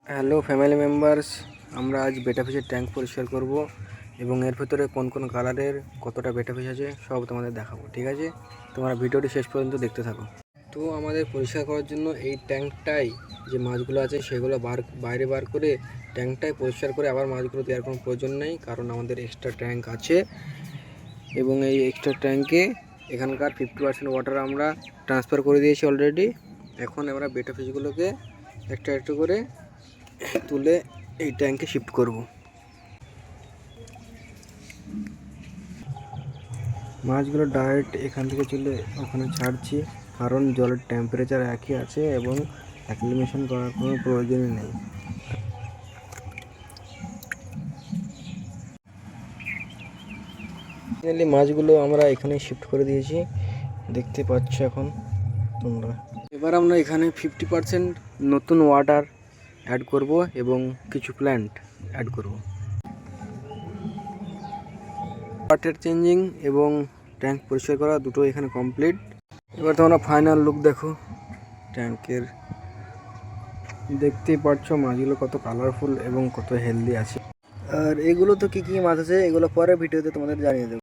Hello family members, আমরা আজ বেটা ফিশের ট্যাঙ্ক পরিষ্কার করব এবং এর ভিতরে কোন কোন কালারের কতটা বেটা ফিশ আছে সব তোমাদের দেখাবো। ঠিক আছে, তোমরা ভিডিওটি শেষ পর্যন্ত দেখতে থাকো। তো আমাদের পরিষ্কার করার জন্য এই ট্যাঙ্কটাই যে মাছগুলো আছে সেগুলো বাইরে বার করে ট্যাঙ্কটাই পরিষ্কার করে আবার মাছগুলো দেওয়ার কোনো প্রয়োজন নেই, কারণ আমাদের এক্সট্রা ট্যাঙ্ক আছে এবং এই এক্সট্রা ট্যাঙ্কে এখানকার 50% ওয়াটার আমরা ট্রান্সফার করে দিয়েছি অলরেডি। এখন আমরা বেটা ফিশগুলোকে একটা একটু করে তুলে এই ট্যাঙ্কে শিফট করব। মাছগুলো ডাইরেক্ট এখান থেকে চলে ওখানে ছাড়ছি, কারণ জলের টেম্পারেচার একই আছে এবং অ্যাক্লিমেশন করার কোনো প্রয়োজনই নেই। ফাইনালি মাছগুলো আমরা এখানে শিফট করে দিয়েছি, দেখতে পাচ্ছ এখন তোমরা। এবার আমরা এখানে 50% নতুন ওয়াটার অ্যাড করব এবং কিছু প্ল্যান্ট অ্যাড করব। ওয়াটার চেঞ্জিং এবং ট্যাঙ্ক পরিষ্কার করা দুটো এখানে কমপ্লিট। এবার তোমরা ফাইনাল লুক দেখো ট্যাঙ্কের। দেখতেই পাচ্ছ মাছগুলো কত কালারফুল এবং কত হেলদি আছে। আর এগুলো তো কী কী মাছ আছে এগুলো পরে ভিডিওতে তোমাদের জানিয়ে দেবো।